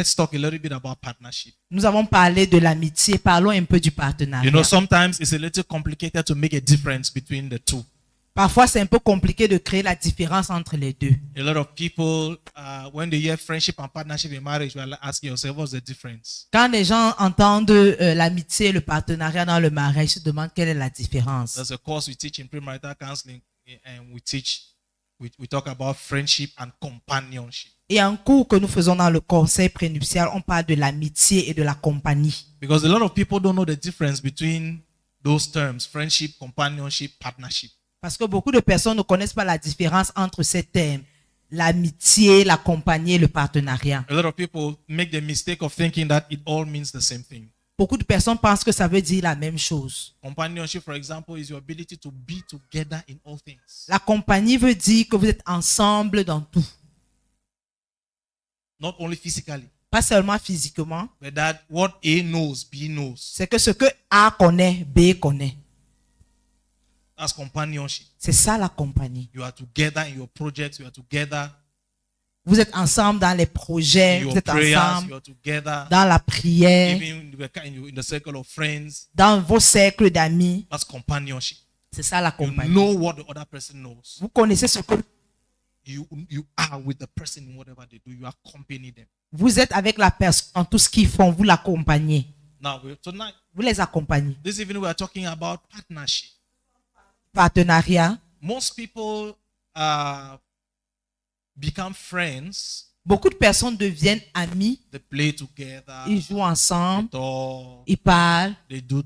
Let's talk a little bit about partnership. Nous avons parlé de l'amitié, parlons un peu du partenariat. You know, sometimes it's a little complicated to make a difference between the two. Parfois, c'est un peu compliqué de créer la différence entre les deux. A lot of people, when they hear friendship and partnership in marriage, will ask yourself, what's the difference? Quand les gens entendent l'amitié et le partenariat dans le mariage, ils se demandent quelle est la différence. There's a course we teach in premarital counseling, and we talk about friendship and companionship. Et un cours que nous faisons dans le conseil prénuptial, on parle de l'amitié et de la compagnie. Because a lot of people don't know the difference between those terms, friendship, companionship, partnership. Parce que beaucoup de personnes ne connaissent pas la différence entre ces thèmes, l'amitié, la compagnie et le partenariat. A lot of people make the mistake of thinking that it all means the same thing. Beaucoup de personnes pensent que ça veut dire la même chose. Companionship, for example, is your ability to be together in all things. La compagnie veut dire que vous êtes ensemble dans tout. Not only physically, Pas seulement physiquement. but that what A knows, B knows. C'est que ce que A connaît, B connaît. That's companionship. C'est ça la compagnie. You are together in your projects, you are together Vous êtes ensemble dans les projets, in vous your êtes prayers, ensemble you are together dans la prière, even in the circle of friends. dans vos cercles d'amis. That's companionship. C'est ça la You compagnie. know what the other person knows. Vous connaissez ce que You are with the person in whatever they do. You accompany them. vous êtes avec la personne en tout ce qu'ils font, vous l'accompagnez. Now, tonight, Vous les accompagnez. this evening, we are talking about partnership. Partenariat. Most people become friends. Beaucoup de personnes deviennent amis. They play together. Ils jouent ensemble. They talk. Ils parlent. They do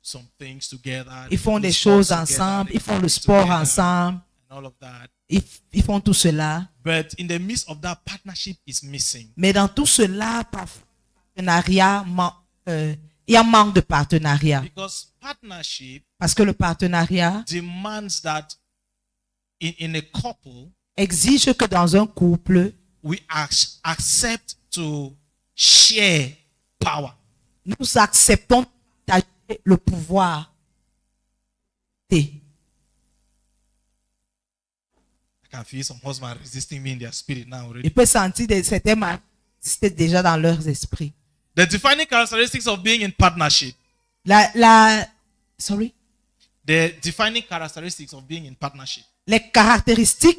some things together. Ils font They des do choses sports together, ensemble. they Ils font play le sport together, ensemble. and all of that. Ils font tout cela. But in the midst of that, partnership is missing. Mais dans tout cela, partenariat, il y a un manque de partenariat. Because partnership Parce que le partenariat demands that in a couple, exige que dans un couple, we accept to share power. nous acceptons de partager le pouvoir. I can feel some husbands resisting me in their spirit now already. Il peut sentir certains maris exister déjà dans leurs esprits. The defining characteristics of being in partnership. Sorry? The defining characteristics of being in partnership Les caractéristiques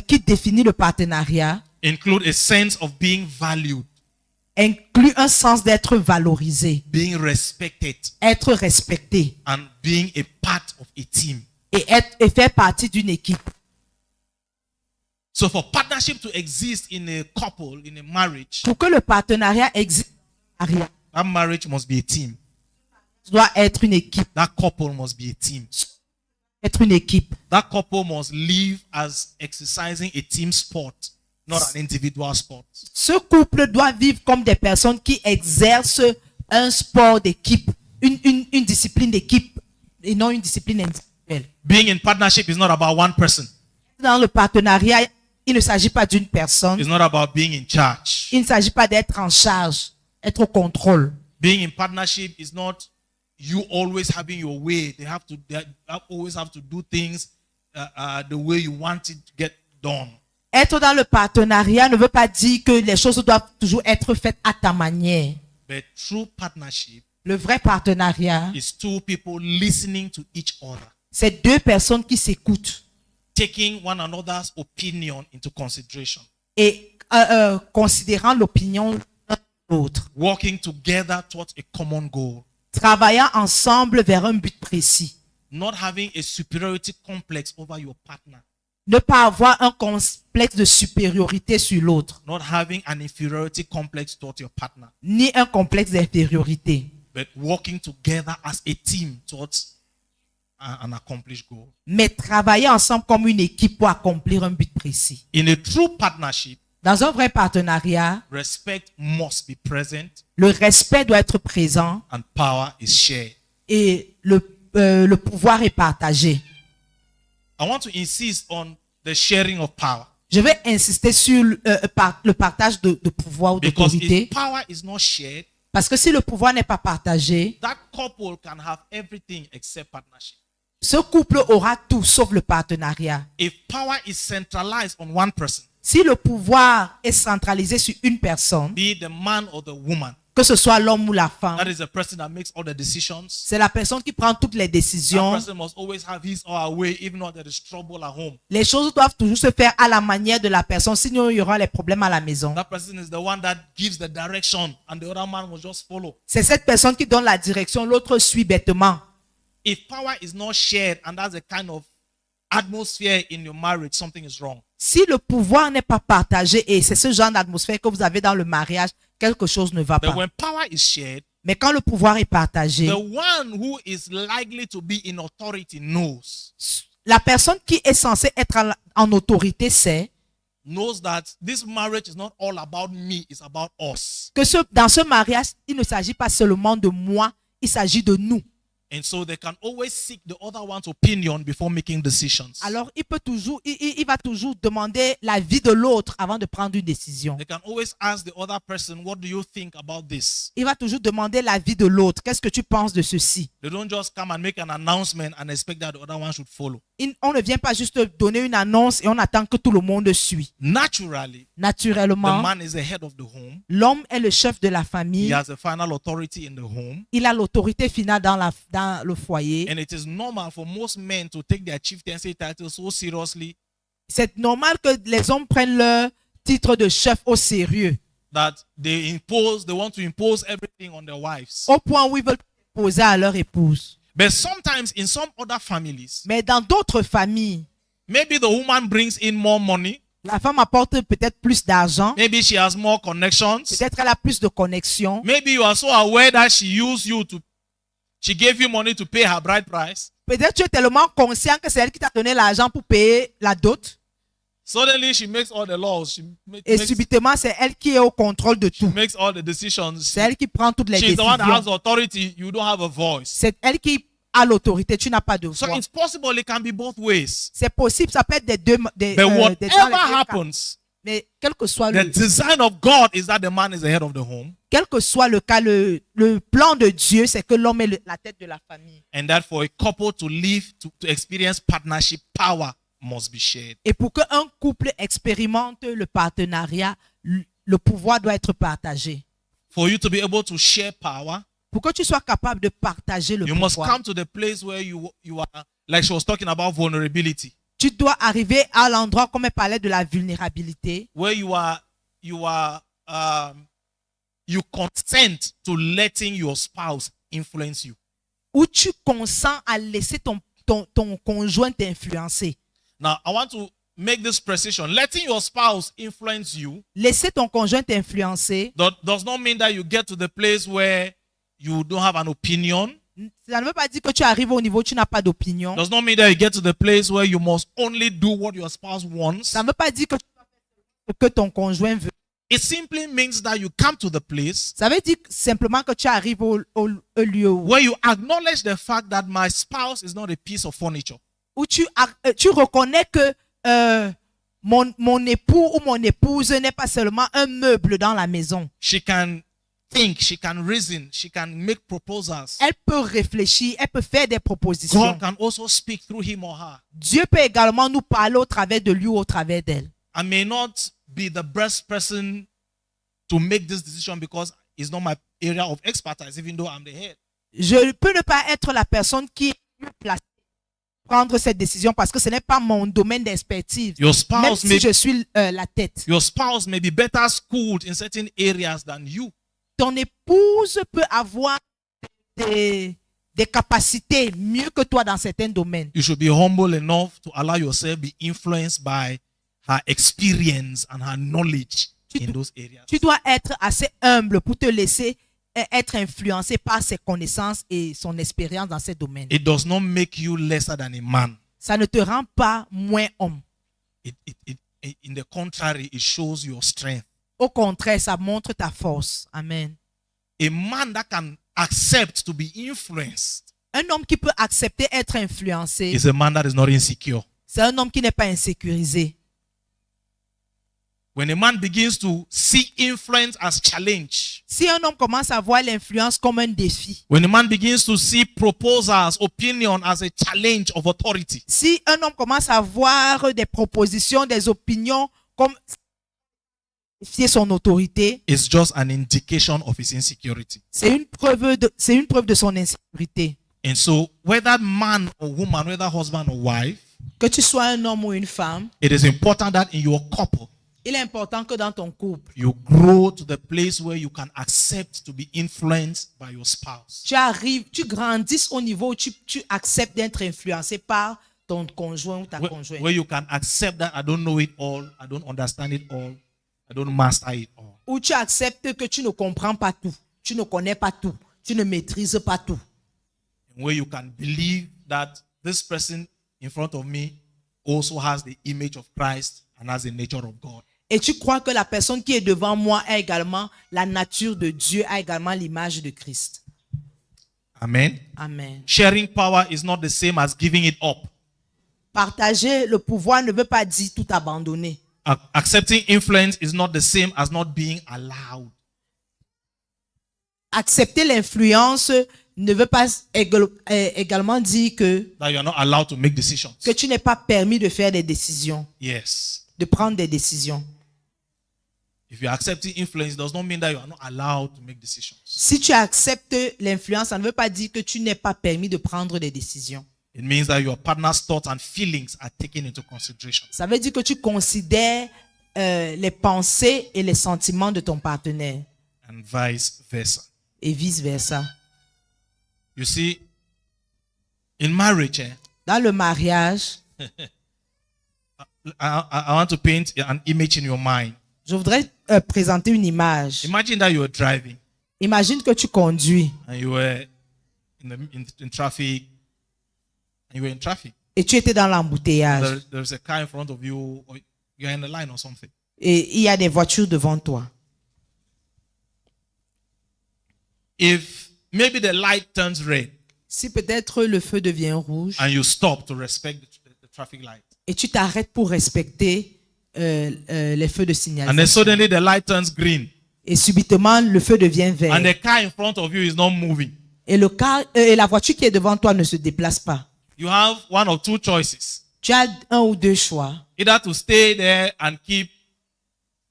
qui définissent le partenariat include a sense of being valued, incluent un sens d'être valorisé, being respected, être respecté and being a part of a team. et faire partie d'une équipe. So for partnership to exist in a couple, in a marriage, Pour que le partenariat existe, that marriage must be a team. doit être une équipe. That couple must be a team. Être une équipe. That couple must live as exercising a team sport, not an individual sport. Ce couple doit vivre comme des personnes qui exercent un sport d'équipe, une discipline d'équipe et non une discipline individuelle. Being in partnership is not about one person. Dans le partenariat, il ne s'agit pas d'une personne. It's not about being in charge. Il ne s'agit pas d'être en charge, être au contrôle. Being in partnership is not you always having your way. They always have to do things the way you want it to get done. Être dans le partenariat ne veut pas dire que les choses doivent toujours être faites à ta manière. But true partnership Le vrai partenariat, is two people listening to each other, c'est deux personnes qui s'écoutent taking one another's opinion into consideration, et considérant l'opinion de l'autre, working together towards a common goal, travaillant ensemble vers un but précis. not having a superiority complex over your partner, Ne pas avoir un complexe de supériorité sur l'autre, not having an inferiority complex towards your partner, ni un complexe d'infériorité, but working together as a team towards an accomplished goal. mais travailler ensemble comme une équipe pour accomplir un but précis. In a true partnership, Dans un vrai partenariat, respect must be present le respect doit être présent and power is shared. et le pouvoir est partagé. I want to insist on the sharing of power. Je vais insister sur le partage de pouvoir ou Because d'autorité. if power is not shared, Parce que si le pouvoir n'est pas partagé, that couple can have everything except partnership. ce couple aura tout sauf le partenariat. If power is centralized on one person, Si le pouvoir est centralisé sur une personne, be it the man or the woman, que ce soit l'homme ou la femme, that is the person that makes all the decisions. c'est la personne qui prend toutes les That décisions. person must always have his or her way, even though there is trouble at home. Les choses doivent toujours se faire à la manière de la personne, sinon il y aura les problèmes à la maison. That person is the one that gives the direction, and the other man will just follow. C'est cette personne qui donne la direction, l'autre suit bêtement. If power is not shared and that's the kind of atmosphere in your marriage, something is wrong. Si le pouvoir n'est pas partagé et c'est ce genre d'atmosphère que vous avez dans le mariage, quelque chose ne va But pas. when power is shared, Mais quand le pouvoir est partagé, the one who is likely to be in authority knows la personne qui est censée être en autorité sait that this marriage is not all about me, it's about us. que dans ce mariage, il ne s'agit pas seulement de moi, il s'agit de nous. And so they can always seek the other one's opinion before making decisions. Alors, il va toujours demander l'avis de l'autre avant de prendre une décision. They can always ask the other person, what do you think about this? Il va toujours demander l'avis de l'autre. Qu'est-ce que tu penses de ceci? They don't just come and make an announcement and expect that the other one should follow. On ne vient pas juste donner une annonce et on attend que tout le monde suit. Naturally, the Naturellement, man is the head of the home. l'homme est le chef de la He famille. has the final authority in the home. Il a l'autorité finale dans le foyer. And it is normal for most men to take their chieftaincy title so seriously C'est normal que les hommes prennent leur titre de chef au sérieux, that they want to impose everything on their wives. au point où ils veulent poser à leur épouse. But sometimes in some other families, Mais dans d'autres familles, maybe the woman brings in more money. la femme apporte peut-être plus d'argent, Maybe she has more connections. peut-être elle a plus de connexions. Maybe you are so aware that she gave you money to pay her bride price. Peut-être tu es tellement conscient que c'est elle qui t'a donné l'argent pour payer la dot. Suddenly she makes all the laws. Et subitement, c'est elle qui est au contrôle de tout. Makes all the decisions. C'est elle qui prend toutes les She's the one that has décisions. authority. You don't have a voice. C'est elle qui a l'autorité. Tu n'as pas de So voix. it's possible it can be both ways. C'est possible, ça peut être des deux. But dans les deux whatever cas. happens, Mais quel que soit the design of God is that the man is the head of the home, quel que soit le cas, le plan de Dieu, c'est que l'homme est la tête de la famille. and that for a couple to live, to experience partnership, power must be shared. Et pour qu'un couple expérimente le partenariat, le pouvoir doit être partagé. For you to be able to share power, Pour que tu sois capable de partager le you must pouvoir, come to the place where you are, like she was talking about vulnerability, tu dois arriver à l'endroit comme elle parlait de la vulnérabilité, where you consent to letting your spouse influence you. où tu consens à laisser ton conjoint t'influencer. Now, I want to make this precision. Letting your spouse influence you Laisser ton conjoint t'influencer, does not mean that you get to the place where you don't have an opinion. ça ne veut pas dire que tu arrives au niveau où tu n'as pas d'opinion. Does not mean that you get to the place where you must only do what your spouse wants. Ça ne veut pas dire que tu dois faire ce que ton conjoint veut. It simply means that you come to the place Ça veut dire simplement que tu arrives au lieu where you acknowledge the fact that my spouse is not a piece of furniture. où tu reconnais que mon époux ou mon épouse n'est pas seulement un meuble dans la maison. She can think, she can reason, she can make proposals. Elle peut réfléchir, elle peut faire des propositions. God can also speak through him or her. Dieu peut également nous parler au travers de lui ou au travers d'elle. I may not be the best person to make this decision because it's not my area of expertise, even though I'm the head. Je peux ne pas être la personne qui est mieux placée pour prendre cette décision parce que ce n'est pas mon domaine d'expertise. Your Même spouse si je suis la tête. Your spouse may be better schooled in certain areas than you. Ton épouse peut avoir des capacités mieux que toi dans certains domaines. You should be humble enough to allow yourself be influenced by her experience and her knowledge in those areas. Tu dois être assez humble pour te laisser être influencé par ses connaissances et son expérience dans ces domaines. It does not make you lesser than a man. Ça ne te rend pas moins homme. In the contrary, it shows your strength. Au contraire, ça montre ta force. Amen. A man that can accept to be influenced Un homme qui peut accepter être influencé, is a man that is not insecure. c'est un homme qui n'est pas insécurisé. When a man begins to see influence as challenge, Si un homme commence à voir l'influence comme un défi, when a man begins to see proposals, opinion as a challenge of authority, si un homme commence à voir des propositions, des opinions comme fier son autorité, is just an indication of his insecurity. c'est une preuve de son insécurité. And so, whether man or woman, whether husband or wife, Que tu sois un homme ou une femme, it is important that in your couple, il est important que dans ton couple, you grow to the place where you can accept to be influenced by your spouse. tu grandisses au niveau où tu acceptes d'être influencé par ton conjoint ou ta conjointe. Where you can accept that I don't know it all, I don't understand it all, I don't master it all. Où tu acceptes que tu ne comprends pas tout, tu ne connais pas tout, tu ne maîtrises pas tout. And where you can believe that this person in front of me also has the image of Christ and has the nature of God. Et tu crois que la personne qui est devant moi a également la nature de Dieu, a également l'image de Christ. Amen. Amen. Sharing power is not the same as giving it up. Partager le pouvoir ne veut pas dire tout abandonner. Accepting influence is not the same as not being allowed. Accepter l'influence ne veut pas également dire That you are not allowed to make decisions. que tu n'es pas permis de faire des décisions, Yes. de prendre des décisions. If you're accepting influence, it does not mean that you are not allowed to make decisions. Si tu acceptes l'influence, ça ne veut pas dire que tu n'es pas permis de prendre des décisions. It means that your partner's thoughts and feelings are taken into consideration. Ça veut dire que tu considères les pensées et les sentiments de ton partenaire And vice versa. et vice-versa. You see, in marriage, Dans le mariage, I want to paint an image in your mind. je voudrais présenter une image. Imagine that you were driving Imagine que tu conduis and you were in traffic, and you were in traffic. et tu étais dans l'embouteillage There's a car in front of you, or you're in a line or something. et il y a des voitures devant toi. If maybe the light turns red Si peut-être le feu devient rouge and you stop to respect the traffic light, et tu t'arrêtes pour respecter les feux de and then signalisation suddenly the light turns green, et subitement le feu devient vert and the car in front of you is not moving, et la voiture qui est devant toi ne se déplace pas. you have one of two choices. Tu as un ou deux choix. Either to stay there and keep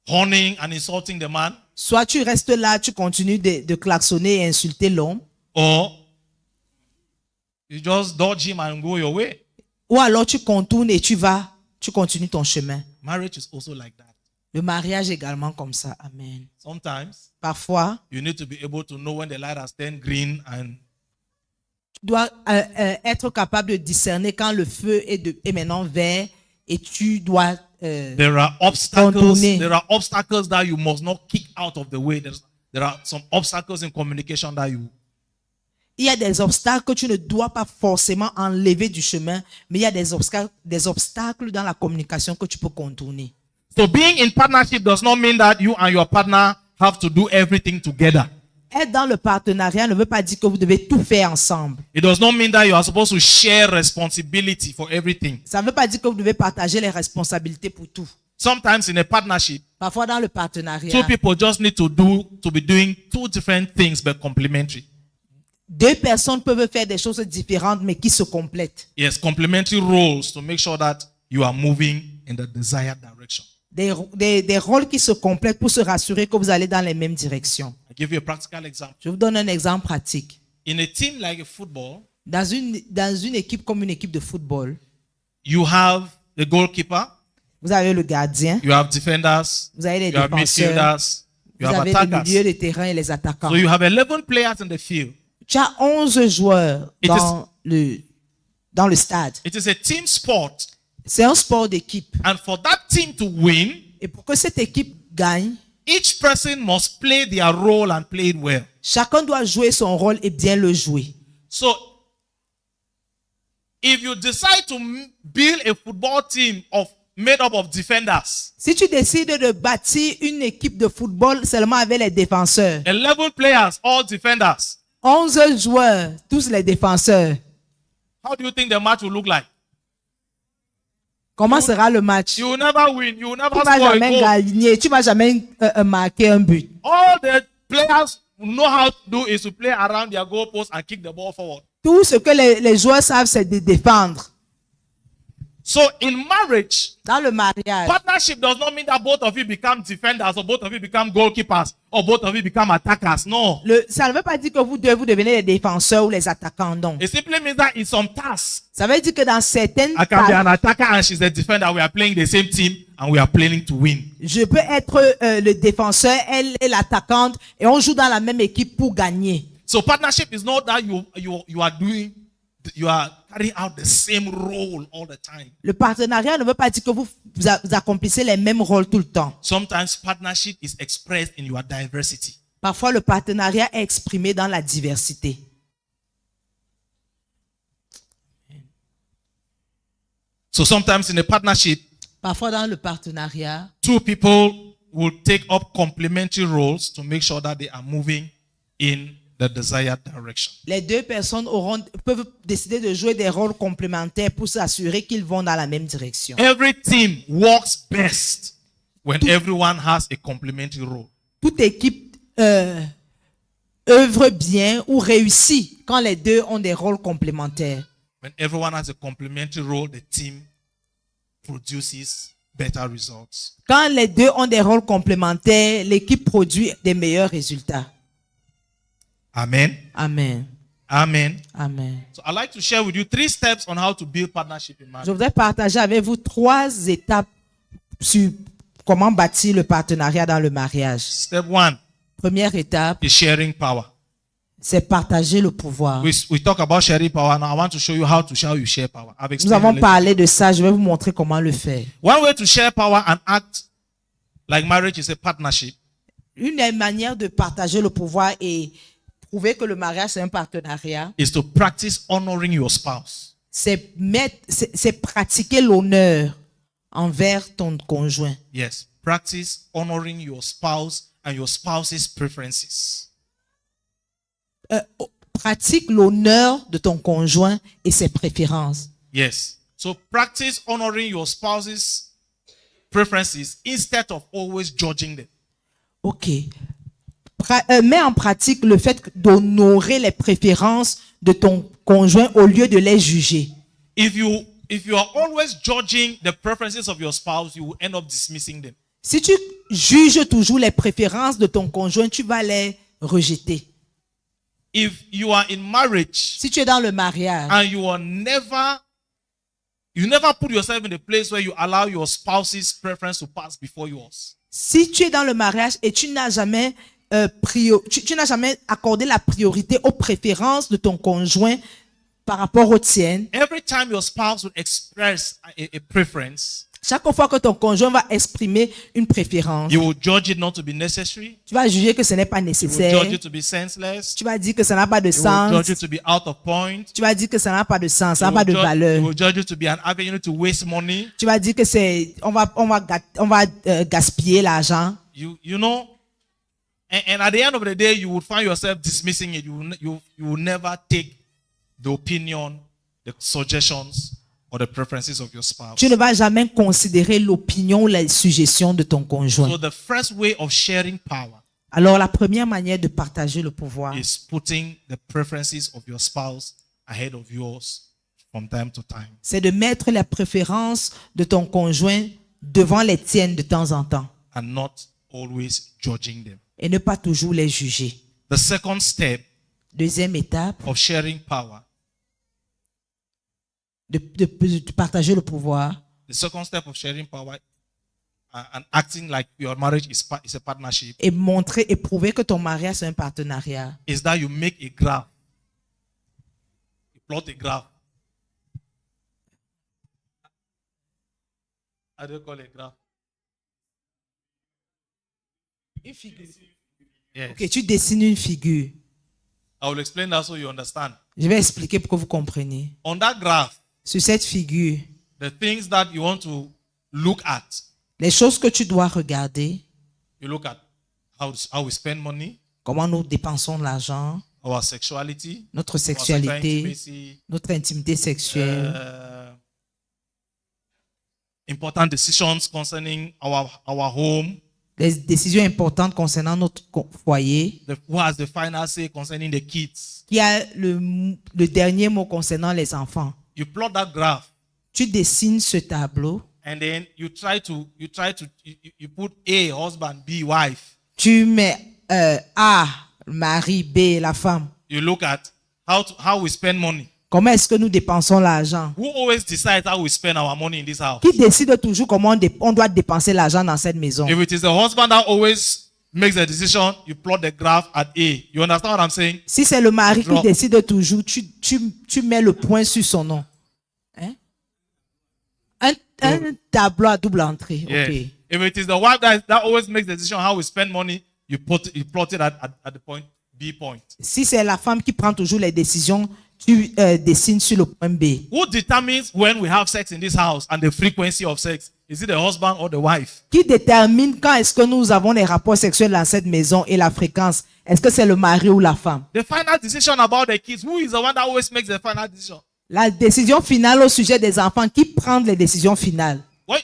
horning and insulting the man, Soit tu restes là, tu continues de klaxonner et insulter l'homme, or you just dodge him and go your way. ou alors tu contournes et tu continues ton chemin. Marriage is also like that. Le mariage est également comme ça. Amen. Sometimes Parfois, you need to be able to know when the light has turned green and tu dois être capable de discerner quand le feu est maintenant vert et tu dois there are obstacles. contourner. There are obstacles that you must not kick out of the way. There are some obstacles in communication that you. Il y a des obstacles que tu ne dois pas forcément enlever du chemin, mais il y a des obstacles dans la communication que tu peux contourner. So being in partnership does not mean that you and your partner have to do everything together. Être dans le partenariat ne veut pas dire que vous devez tout faire ensemble. It does not mean that you are supposed to share responsibility for everything. Ça ne veut pas dire que vous devez partager les responsabilités pour tout. Sometimes in a partnership, Parfois dans le partenariat, two people just need to be doing two different things but complementary. deux personnes peuvent faire des choses différentes mais qui se complètent. Yes, complementary roles to make sure that you are moving in the desired direction. Des rôles qui se complètent pour se rassurer que vous allez dans les mêmes directions. I give you a practical example. Je vous donne un exemple pratique. In a team like a football, Dans une équipe comme une équipe de football, you have the goalkeeper, vous avez le gardien, you have defenders, vous avez les you have défenseurs, midfielders, you vous have avez les milieux attackers. de terrain et les attaquants. So you have 11 players in the field. Tu as 11 joueurs It dans le stade. It is a team sport. C'est un sport d'équipe. And for that team to win, Et pour que cette équipe gagne, each person must play their role and play it well. chacun doit jouer son rôle et bien le jouer. So, if you decide to build a football team made up of defenders, Si tu décides de bâtir une équipe de football seulement avec les défenseurs, 11 players, all defenders, 11 joueurs, tous les défenseurs, how do you think the match will look like? comment sera le match? You will never win. You will never Tu ne vas score a jamais goal. gagner, tu ne vas jamais marquer un but. All the players know how to do is to play around their goalpost and kick the ball forward. Tout ce que les joueurs savent, c'est de défendre. So in marriage, Dans le mariage, partnership does not mean that both of you become defenders or both of you become goalkeepers or both of you become attackers. No. ça ne veut pas dire que vous deux, vous devenez les défenseurs ou les attaquants, non. It simply means that in some tasks, Ça veut dire que dans certaines I can be tâches, an attacker and she's a defender. We are playing the same team and we are playing to win. je peux être le défenseur, elle est l'attaquante, et on joue dans la même équipe pour gagner. So partnership is not that you are carrying out the same role all the time. Le partenariat ne veut pas dire que vous accomplissez les mêmes rôles tout le temps. Sometimes partnership is expressed in your diversity. Parfois, le partenariat est exprimé dans la diversité. So sometimes in a partnership, Parfois, dans le partenariat, two people will take up complementary roles to make sure that they are moving in the desired direction. les deux personnes peuvent décider de jouer des rôles complémentaires pour s'assurer qu'ils vont dans la même direction. Every team works best when everyone has a complementary role. Toute équipe œuvre bien ou réussit quand les deux ont des rôles complémentaires. When everyone has a complementary role, the team produces better results. Quand les deux ont des rôles complémentaires, l'équipe produit des meilleurs résultats. Amen. Amen. Amen. Amen. So I'd like to share with you 3 steps on how to build partnership in Je marriage. voudrais partager avec vous 3 étapes sur comment bâtir le partenariat dans le mariage. Step 1 Première étape, is sharing power. c'est partager le pouvoir. We talk about sharing power. Now I want to show you how you share power. I've Nous explained avons it. parlé de ça, je vais vous montrer comment le faire. One way to share power and act like marriage is a partnership Une des manières de partager le pouvoir et prouver que le mariage c'est un partenariat, is to practice honoring your spouse. c'est pratiquer l'honneur envers ton conjoint. Yes, practice honoring your spouse and your spouse's preferences. Pratique l'honneur de ton conjoint et ses préférences. Yes. So practice honoring your spouse's preferences instead of always judging them. Ok. Mets en pratique le fait d'honorer les préférences de ton conjoint au lieu de les juger. If you are always judging the preferences of your spouse, you will end up dismissing them. Si tu juges toujours les préférences de ton conjoint, tu vas les rejeter. If you are in marriage Si tu es dans le mariage and you never put yourself in a place where you allow your spouse's preference to pass before yours. si tu es dans le mariage et tu n'as jamais tu n'as jamais accordé la priorité aux préférences de ton conjoint par rapport aux tiennes, Every time your spouse will express a preference, chaque fois que ton conjoint va exprimer une préférence, you will judge it not to be necessary. tu vas juger que ce n'est pas You will nécessaire, judge it to be senseless. tu vas dire que ça n'a pas de You will sens, judge it to be out of point. tu vas dire que ça n'a pas de sens, ça You n'a pas de will you valeur, will judge it to be an avenue to waste money. tu vas dire que c'est on va gaspiller l'argent. You know, and at the end of the day, you will find yourself dismissing it. You will never take the opinion, the suggestions, or the preferences of your spouse. Tu ne vas jamais considérer l'opinion ou les suggestions de ton conjoint. So the first way of sharing power Alors la première manière de partager le pouvoir, is putting the preferences of your spouse ahead of yours from time to time. c'est de mettre les préférences de ton conjoint devant les tiennes de temps en temps And not always judging them. et ne pas toujours les juger. The second step Deuxième étape, of sharing power, de partager le pouvoir, the second step of sharing power and acting like your marriage is a partnership, et montrer et prouver que ton mariage c'est un partenariat, is that you make a graph. You plot a graph. How do you call a graph? une figure. Yes. Ok, tu dessines une figure. I will explain that so you understand. Je vais expliquer pour que vous compreniez. On that graph, Sur cette figure, the things that you want to look at, les choses que tu dois regarder, you look at how we spend money, comment nous dépensons l'argent, our sexuality, notre our sexual sexualité, intimacy, notre intimité sexuelle, important decisions concerning our home, les décisions importantes concernant notre foyer, who has the final say concerning the kids. qui a le dernier mot concernant les enfants. You plot that graph Tu dessines ce tableau. and then you put A, husband, B, wife. Tu mets A, mari, B, la femme. You look at how we spend money. Comment est-ce que nous dépensons l'argent? Who always decides how we spend our money in this house? Qui décide toujours comment on doit dépenser l'argent dans cette maison? If it is the husband that always makes the decision, you plot the graph at A. You understand what I'm saying? Si c'est le mari qui Drop. décide toujours, tu mets le point sur son nom. Hein? Un tableau à double entrée. Yeah. Ok. If it is the wife that always makes the decision how we spend money, you plot it at the point B point. Si c'est la femme qui prend toujours les décisions, tu dessines sur le point B. Who determines when we have sex in this house and the frequency of sex? Is it the husband or the wife? Qui détermine quand est-ce que nous avons des rapports sexuels dans cette maison et la fréquence? Est-ce que c'est le mari ou la femme? The final decision about the kids, who is the one that always makes the final decision? La décision finale au sujet des enfants, qui prend les décisions finales? Well,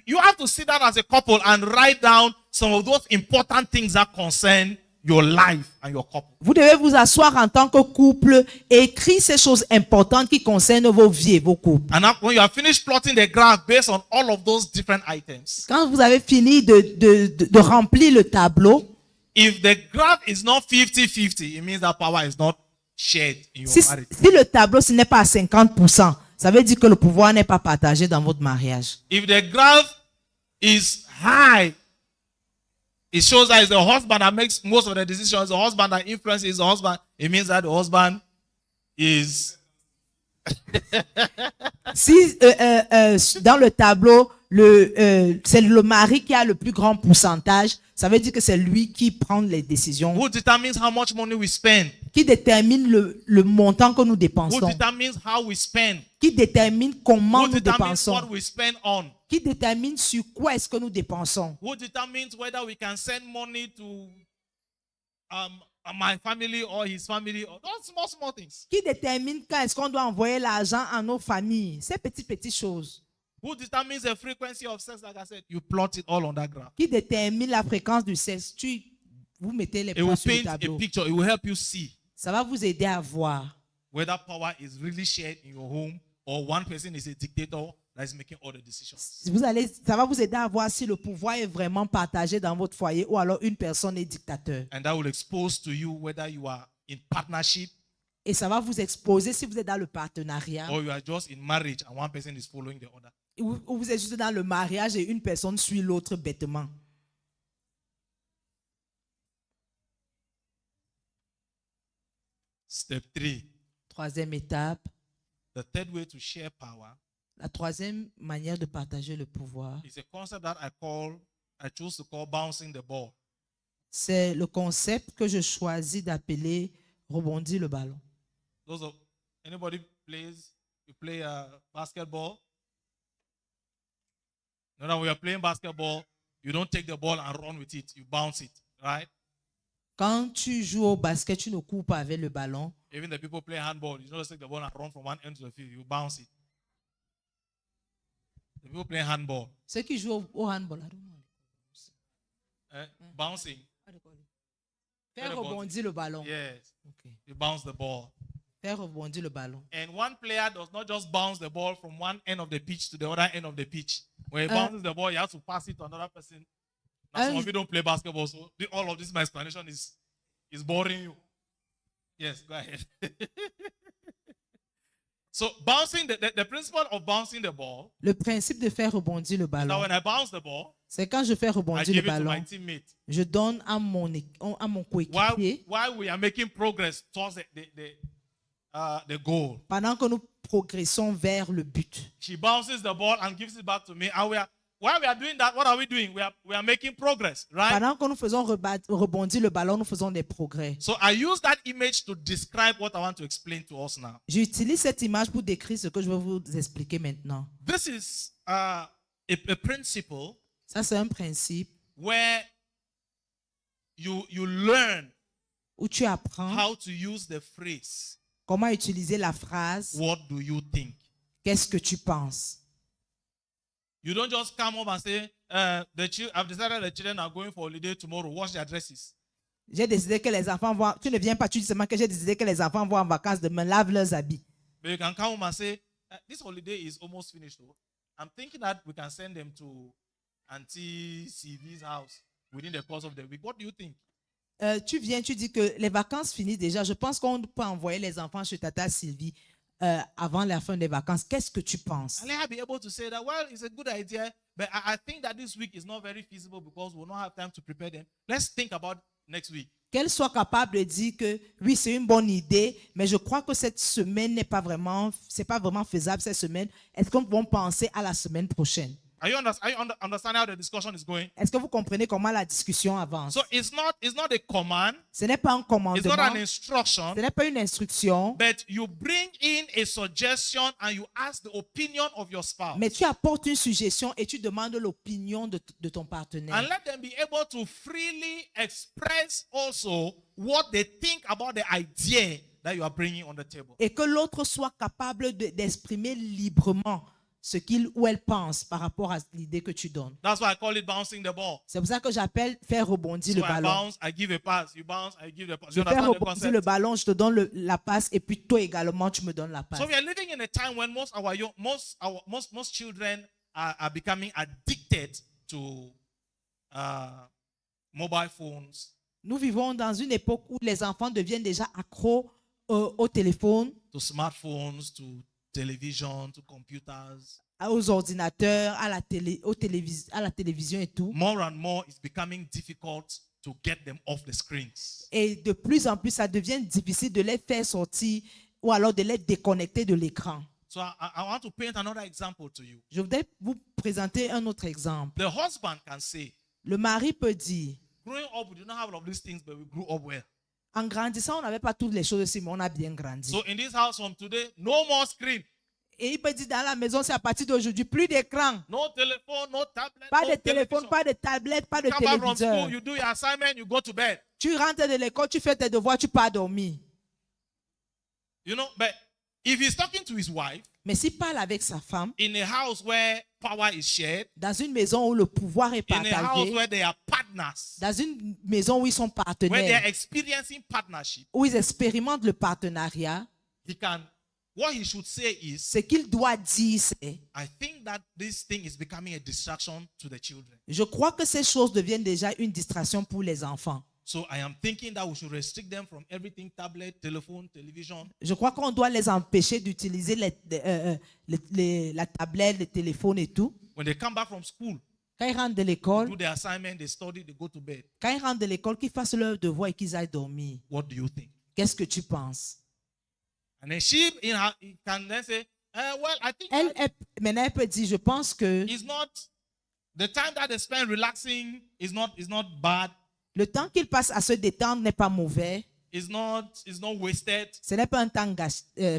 you have to sit down as a couple and write down some of those important things that concern your life and your couple. Vous devez vous asseoir en tant que couple et écrire ces choses importantes qui concernent vos vies et vos couples. And when you have finished plotting the graph based on all of those different items, Quand vous avez fini de remplir le tableau, if the graph is not 50-50, it means that power is not shared in your si marriage. le tableau ce n'est pas à 50%, ça veut dire que le pouvoir n'est pas partagé dans votre mariage. If the graph is high, it shows that it's the husband that makes most of the decisions, the husband that influences the husband. It means that the husband is Si dans le tableau, c'est le mari qui a le plus grand pourcentage, ça veut dire que c'est lui qui prend les décisions, who determines how much money we spend, qui détermine le montant que nous who dépensons, determines how we spend, qui détermine comment who nous determines dépensons, what we spend on, qui détermine sur quoi est-ce que nous dépensons, who determines whether we can send money to my family or his family, or those small things. qui détermine quand est-ce qu'on doit envoyer l'argent à nos familles, ces petites choses, Who determines the frequency of sex, like I said, you plot it all on that graph. qui détermine la fréquence du sexe. Vous mettez les It will points sur le paint a tableau. picture. It will help you see Ça va vous aider à voir whether power is really shared in your home or one person is a dictator that is making all the decisions. ça va vous aider à voir si le pouvoir est vraiment partagé dans votre foyer ou alors une personne est dictateur. And that will expose to you whether you are in partnership Et ça va vous exposer si vous êtes dans le partenariat or you are just in marriage and one person is following the other. ou vous êtes juste dans le mariage et une personne suit l'autre bêtement. Step 3. Troisième étape, The third way to share power la troisième manière de partager le pouvoir, is a concept that I choose to call bouncing the ball. c'est le concept que je choisis d'appeler rebondir le ballon. Anybody you play basketball? No, when you're playing basketball, you don't take the ball and run with it. You bounce it, right? Quand tu joues au basket, tu ne cours pas avec le ballon. Even the people play handball, you don't just take the ball and run from one end to the field. You bounce it. The people play handball, Ceux qui jouent au handball, I don't know. bouncing. Faire rebondir le ballon. Yes, Ok. you bounce the ball. Faire rebondir le ballon. And one player does not just bounce the ball from one end of the pitch to the other end of the pitch. When he bounces the ball, he has to pass it to another person. Now, some of you don't play basketball, so all of this, my explanation is boring you. Yes, go ahead. So bouncing, the principle of bouncing the ball Le principe de faire rebondir le is that ballon, when I bounce the ball, c'est quand je fais I rebondir le give it to my ballon, teammate. je donne à mon coéquipier While we are making progress towards the goal, pendant que nous progressons vers le but. she bounces the ball and gives it back to me. And while we are doing that, what are we doing? We are making progress, right? Pendant que nous faisons rebondir le ballon, nous faisons des progrès. So I use that image to describe what I want to explain to us now. J'utilise cette image pour décrire ce que je vais vous expliquer maintenant. This is a principle Ça, c'est un principe where you learn où tu apprends how to use the phrase, comment utiliser la phrase what do you think? qu'est-ce que tu penses? You don't just come up and say, I've decided the children are going for holiday tomorrow. Wash their dresses. J'ai décidé que les enfants vont. Tu ne viens pas, tu dis seulement que j'ai décidé que les enfants vont en vacances demain, lave leurs habits. But you can come home and say, this holiday is almost finished. Though. I'm thinking that we can send them to Auntie CV's house within the course of the week. What do you think? Tu viens, tu dis que les vacances finissent déjà. Je pense qu'on peut envoyer les enfants chez Tata Sylvie avant la fin des vacances. Qu'est-ce que tu penses? And I'll be able to say that, well, it's a good idea, but I think that this week is not very feasible because we'll not have time to prepare them. Let's think about next week. Qu'elle soit capable de dire que oui, c'est une bonne idée, mais je crois que cette semaine c'est pas vraiment faisable cette semaine. Est-ce qu'on peut penser à la semaine prochaine? Are you understanding how the discussion is going? Est-ce que vous comprenez comment la discussion avance? So it's not a command, Ce n'est pas un it's not commandement, an instruction, ce n'est pas une instruction, but you bring in a suggestion and you ask the opinion of your spouse. mais tu apportes une suggestion et tu demandes l'opinion de ton And partenaire. let them be able to freely express also what they think about the idea that you are bringing on the table. Et que l'autre soit capable d'exprimer librement ce qu'il ou elle pense par rapport à l'idée que tu donnes. That's why I call it bouncing the ball. C'est pour ça que j'appelle faire rebondir So le I ballon. bounce, I give a pass. You bounce, I give a pass. Je You fais understand the rebondir le concept? ballon, je te donne la passe et puis toi également tu me donnes la passe. So we are living in a time when most children are becoming addicted to mobile phones, Nous vivons dans une époque où les enfants deviennent déjà accros au téléphone, to smartphones, to television, to computers. aux ordinateurs, à la télévision et tout. More and more, it's becoming difficult to get them off the screens. Et de plus en plus, ça devient difficile de les faire sortir ou alors de les déconnecter de l'écran. So I want to paint another example to you. Je voudrais vous présenter un autre exemple. The husband can say, Le mari peut dire, growing up, we did not have all of these things, but we grew up well. en grandissant, on n'avait pas toutes les choses aussi, mais on a bien grandi. So in this house from today, no more screen, Et il peut dire, dans la maison, c'est à partir d'aujourd'hui, plus d'écran, no telephone, no tablet, pas no de téléphone, television. pas de tablette, pas de Come back from téléviseur. school, you do your assignment, you go to bed. Tu rentres de l'école, tu fais tes devoirs, tu pars dormir. You know, but if he's talking to his wife Mais s'il parle avec sa femme, in a house where power is shared, dans une maison où le pouvoir est in a house partagé, where they are partners, dans une maison où ils sont where they are partenaires, experiencing partnership, où ils expérimentent le partenariat, what he should say is, ce qu'il doit dire, c'est, I think that this thing is becoming a distraction to the children. je crois que ces choses deviennent déjà une distraction pour les enfants. So I am thinking that we should restrict them from everything, tablet, telephone, television. Je crois qu'on doit les empêcher d'utiliser la tablette, le téléphone et tout. When they come back from school, Quand ils rentrent de do l'école, their assignment, they study, they go to bed. quand ils rentrent de l'école, qu'ils fassent leur devoir et qu'ils aillent dormir. What do you think? Qu'est-ce que tu penses? And then she can then say, well, I think Maintenant, elle peut dire, je pense que it's not the time that they spend relaxing is not bad. le temps qu'ils passent à se détendre n'est pas mauvais. It's not wasted. Ce n'est pas un temps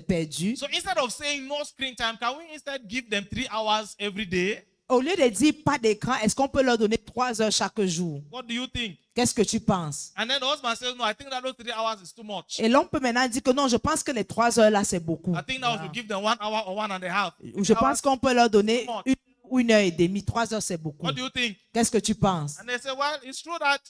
perdu. So instead of saying no screen time, can we instead give them 3 hours every day? Au lieu de dire pas d'écran, est-ce qu'on peut leur donner 3 heures chaque jour? What do you think? Qu'est-ce que tu penses? And then the husband says, no, I think that those 3 hours is too much. Et l'homme peut maintenant dire que non, je pense que les 3 heures là, c'est beaucoup. I think that we should give them 1 hour or 1.5 Ou je pense qu'on peut leur donner Too much. 1 ou 1 heure et demie. 3 heures, c'est beaucoup. What do you think? Qu'est-ce que tu penses? And they say, well, it's true that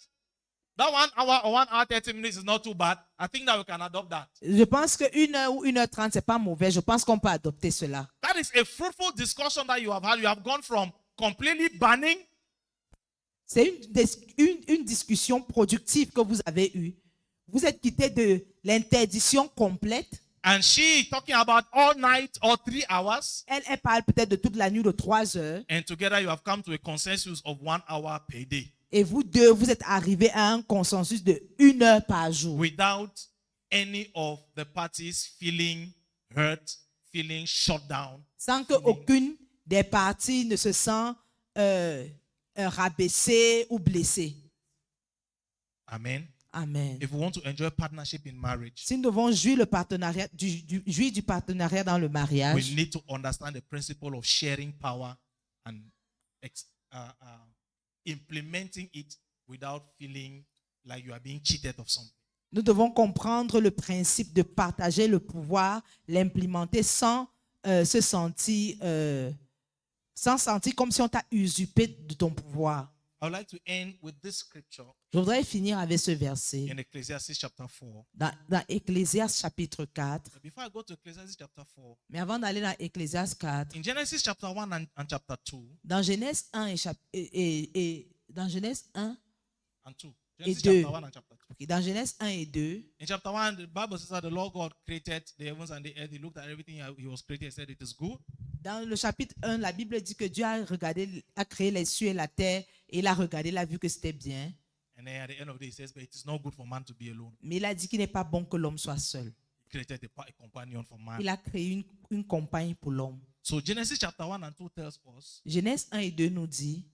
1 hour or 1 hour 30 minutes is not too bad. I think that we can adopt that. Je pense que 1 heure ou 1 heure 30, c'est pas mauvais. Je pense qu'on peut adopter cela. That is a fruitful discussion that you have had. You have gone from completely banning C'est une discussion productive que vous avez eue. Vous êtes quitté de l'interdiction complète. and she talking about all night or 3 hours. Elle parle peut-être de toute la nuit de 3 heures. And together you have come to a consensus of 1 hour per day Et vous deux, vous êtes arrivés à un consensus de 1 heure par jour. without any of the parties feeling hurt, feeling shut down. Sans qu'aucune des parties ne se sent rabaissée ou blessée. Amen. Amen. If we want to enjoy partnership in marriage, Si nous devons jouir jouir du partenariat dans le we mariage, need to understand the principle of sharing power and implementing it without feeling like you are being cheated of something. nous devons comprendre le principe de partager le pouvoir, l'implémenter sans sentir comme si on t'a usurpé de ton pouvoir. I would like to end with this scripture Je voudrais finir avec ce verset in Ecclesiastes chapter 4. dans Ecclésiaste chapitre 4. But before I go to Ecclesiastes chapter 4, Mais avant d'aller dans Ecclésiaste 4, in Genesis chapter 1 and chapter 2 dans Genèse 1 et dans Genèse 1, and 2. Et Genesis deux. chapter 1 and chapter 2. ok, dans Genèse 1 et 2, In chapter 1, the Bible says that the Lord God created the heavens and the earth. He looked at everything he was created and said it is good. dans le chapitre 1, la Bible dit que Dieu a créé les cieux et la terre et il a regardé, il a vu que c'était bien. And then at the end of the day, he says, but it is not good for man to be alone. Mais il a dit qu'il n'est pas bon que l'homme soit seul. He created a companion for man. Il a créé une compagne pour l'homme. So Genesis chapter 1 and 2 tells us Genèse 1 et 2 nous dit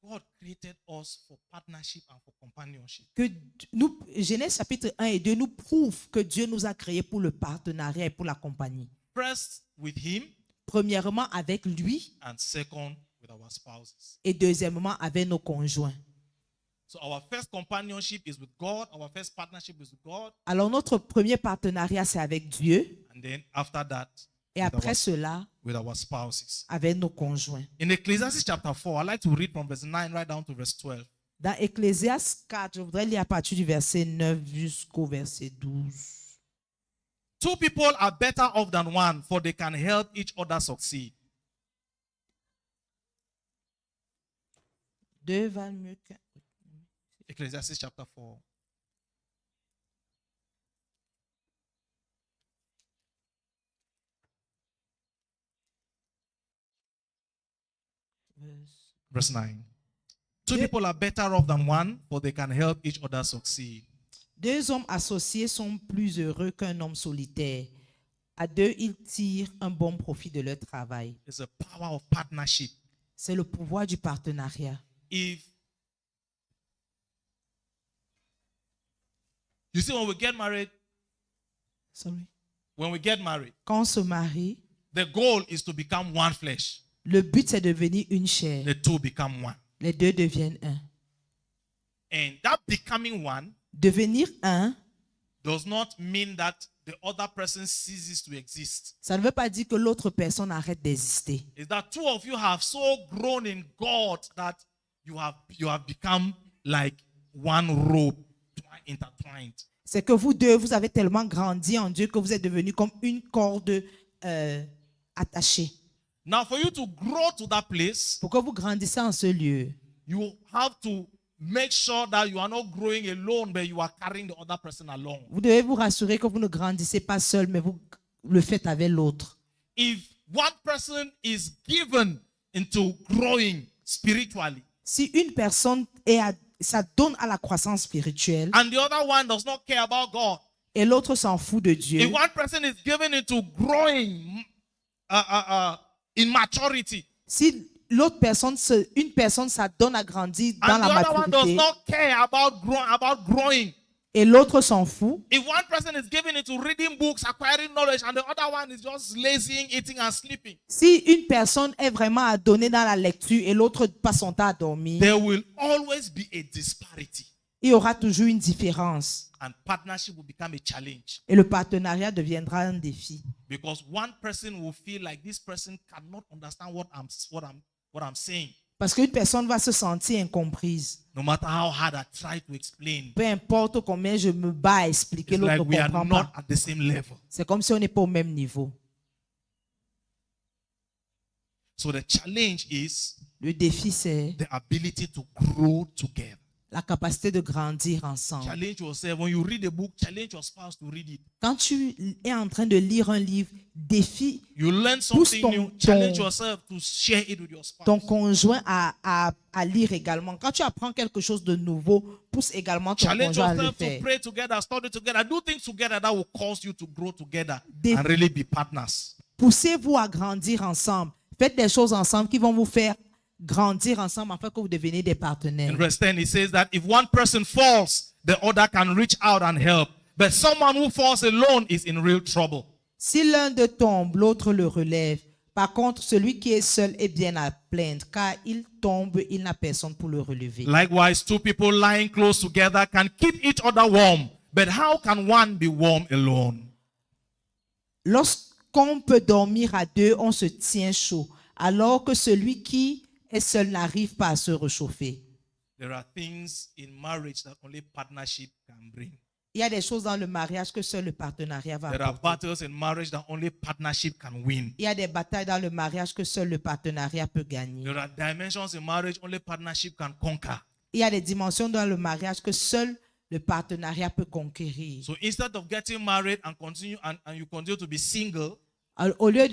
God created us for partnership and for companionship. que Genèse chapitre 1 et 2 nous prouve que Dieu nous a créés pour le partenariat et pour la compagnie. First with him, Premièrement avec lui and second with our spouses. et deuxièmement avec nos conjoints. So our first companionship is with God. Our first partnership is with God. Alors notre premier partenariat c'est avec Dieu And then after that, et après cela with our spouses. avec nos conjoints. In Ecclesiastes chapter 4, I'd like to read from verse 9 right down to verse 12. Dans Ecclésiaste 4, je voudrais lire à partir du verset 9 jusqu'au verset 12. Two people are better off than one, for they can help each other succeed. Deux valent mieux qu'un. Ecclesiastes chapter 4. Verse 9. Two people are better off than one, for they can help each other succeed. Deux hommes associés sont plus heureux qu'un homme solitaire. À deux, ils tirent un bon profit de leur travail. It's a power of partnership. C'est le pouvoir du partenariat. If you see, when we get married, Quand on se marie, the goal is to become one flesh. le but c'est de devenir une chair. The two become one. Les deux deviennent un. And that becoming one Devenir un, does not mean that the other person ceases to exist. ça ne veut pas dire que l'autre personne arrête d'exister. It's that two of you have so grown in God that you have become like one rope intertwined. C'est que vous deux, vous avez tellement grandi en Dieu que vous êtes devenus comme une corde attachée. Now, for you to grow to that place, Pour que vous grandissez en ce lieu, you have to make sure that you are not growing alone, but you are carrying the other person along. vous devez vous rassurer que vous ne grandissez pas seul, mais vous le faites avec l'autre. If one person is given into growing spiritually, Si une personne ça donne à la croissance spirituelle and the other one does not care about God, et l'autre s'en fout de Dieu, if one person is given into growing in maturity, si l'autre personne, une personne, ça donne à grandir dans and la the other one does maturité not care about growing, et l'autre s'en fout, if one person is given into reading books, acquiring knowledge, and the other one is just lazying, eating, and sleeping, si une personne est vraiment à donner dans la lecture et l'autre passe son temps à dormir, there will always be a disparity, il y aura toujours une différence and partnership will become a challenge. et le partenariat deviendra un défi. Because one person will feel like this person cannot understand what I'm saying, Parce qu'une personne va se sentir incomprise. no matter how hard I try to explain. Peu importe combien je me bats à expliquer, It's l'autre like ne we are comprend not pas. at the same level. C'est comme si on n'est pas au même niveau. So the challenge is Le défi, c'est the ability to grow together. la capacité de grandir ensemble. Challenge yourself. When you read a book, challenge your spouse to read it. Quand tu es en train de lire un livre, défie You learn Pousse something ton- new, challenge ton- yourself to share it with your ton spouse. conjoint à lire également. Quand tu apprends quelque chose de nouveau, pousse également ton Challenge conjoint à le yourself to faire. pray together, study together, do things together that will cause you to grow together Des- and really be partners. Poussez-vous à grandir ensemble. Faites des choses ensemble qui vont vous faire grandir ensemble afin que vous deveniez des In partenaires. verse 10, it says that if one person falls, the other can reach out and help. But someone who falls alone is in real trouble. Si l'un d'eux tombe, l'autre le relève. Par contre, celui qui est seul est bien à plaindre, car il tombe, il n'a personne pour le relever. Likewise, two people lying close together can keep each other warm. But how can one be warm alone? Lorsqu'on peut dormir à deux, on se tient chaud, alors que celui qui est seul n'arrive pas à se réchauffer. There are things in marriage that only partnership can bring. Il y a des choses dans le mariage que seul le partenariat va There are apporter. battles in marriage that only partnership can win. Il y a des batailles dans le mariage que seul le partenariat peut gagner. There are dimensions in marriage only partnership can conquer. Il y a des dimensions dans le mariage que seul le partenariat peut conquérir. So instead of getting married and you continue to be single, Alors, au lieu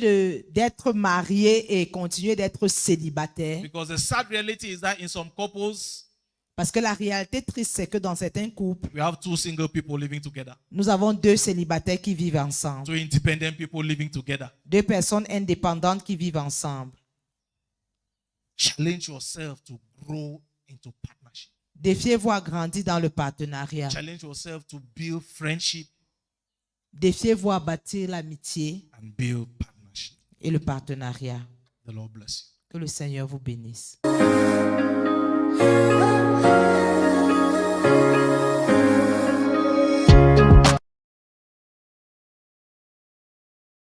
d'être marié et continuer d'être célibataire, because the sad reality is that in some couples, parce que la réalité triste, c'est que dans certains couples, we have two single people living together, nous avons deux célibataires qui vivent ensemble, two independent people living together. deux personnes indépendantes qui vivent ensemble. Challenge yourself to grow into partnership. Défiez-vous à grandir dans le partenariat. Challenge yourself to build friendship Défiez-vous à bâtir l'amitié and build partnership. et le partenariat. The Lord bless you. Que le Seigneur vous bénisse. Oh